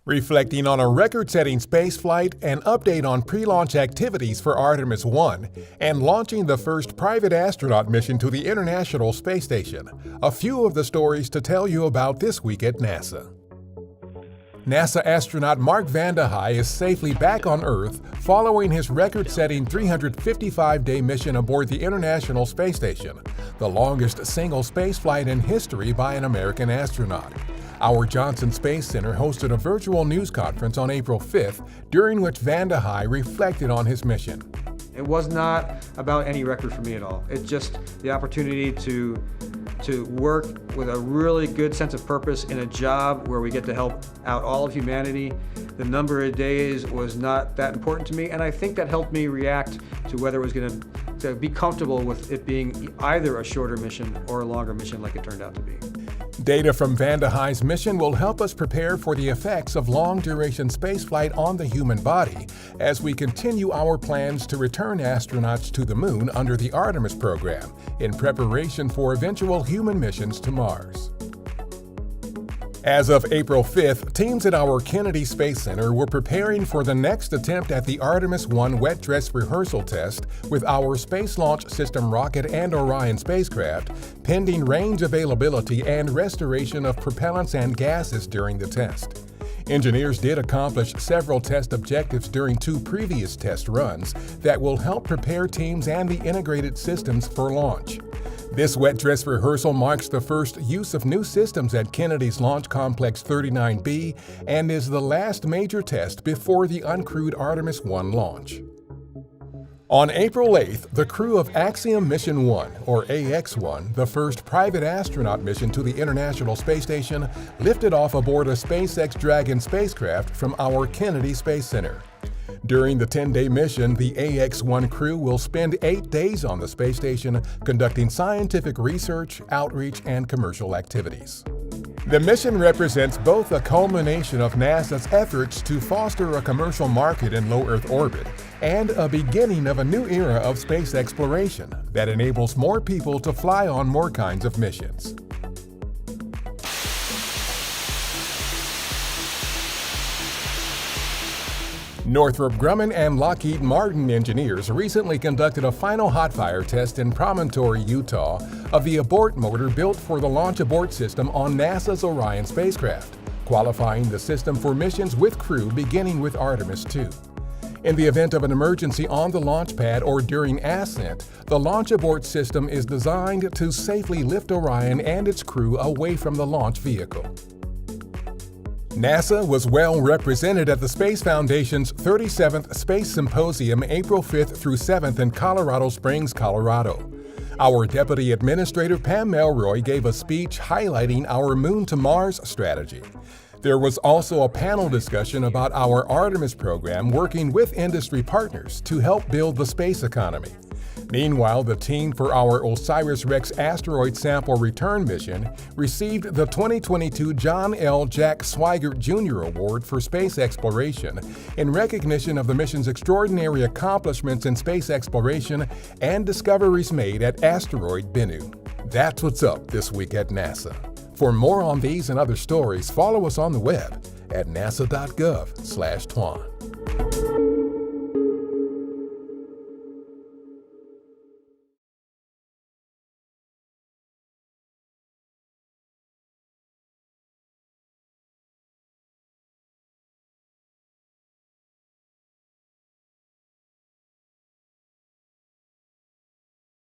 Reflecting on a record-setting spaceflight, an update on pre-launch activities for Artemis 1, and launching the first private astronaut mission to the International Space Station. A few of the stories to tell you about this week at NASA. NASA astronaut Mark Vande Hei is safely back on Earth following his record-setting 355-day mission aboard the International Space Station, the longest single spaceflight in history by an American astronaut. Our Johnson Space Center hosted a virtual news conference on April 5th, during which Vande Hei reflected on his mission. It was not about any record for me at all. It's just the opportunity to work with a really good sense of purpose in a job where we get to help out all of humanity. The number of days was not that important to me, and I think that helped me react to whether it was going to be comfortable with it being either a shorter mission or a longer mission like it turned out to be. Data from Vande Hei's mission will help us prepare for the effects of long-duration spaceflight on the human body as we continue our plans to return astronauts to the Moon under the Artemis program in preparation for eventual human missions to Mars. As of April 5th, teams at our Kennedy Space Center were preparing for the next attempt at the Artemis 1 wet dress rehearsal test with our Space Launch System rocket and Orion spacecraft, pending range availability and restoration of propellants and gases during the test. Engineers did accomplish several test objectives during two previous test runs that will help prepare teams and the integrated systems for launch. This wet dress rehearsal marks the first use of new systems at Kennedy's Launch Complex 39B and is the last major test before the uncrewed Artemis 1 launch. On April 8th, the crew of Axiom Mission 1, or AX-1, the first private astronaut mission to the International Space Station, lifted off aboard a SpaceX Dragon spacecraft from our Kennedy Space Center. During the 10-day mission, the AX-1 crew will spend 8 days on the space station conducting scientific research, outreach, and commercial activities. The mission represents both a culmination of NASA's efforts to foster a commercial market in low Earth orbit and a beginning of a new era of space exploration that enables more people to fly on more kinds of missions. Northrop Grumman and Lockheed Martin engineers recently conducted a final hot-fire test in Promontory, Utah, of the abort motor built for the Launch Abort System on NASA's Orion spacecraft, qualifying the system for missions with crew beginning with Artemis 2. In the event of an emergency on the launch pad or during ascent, the Launch Abort System is designed to safely lift Orion and its crew away from the launch vehicle. NASA was well represented at the Space Foundation's 37th Space Symposium April 5th through 7th in Colorado Springs, Colorado. Our Deputy Administrator Pam Melroy gave a speech highlighting our Moon to Mars strategy. There was also a panel discussion about our Artemis program working with industry partners to help build the space economy. Meanwhile, the team for our OSIRIS-REx asteroid sample return mission received the 2022 John L. Jack Swigert Jr. Award for Space Exploration in recognition of the mission's extraordinary accomplishments in space exploration and discoveries made at asteroid Bennu. That's what's up this week at NASA. For more on these and other stories, follow us on the web at nasa.gov/twan.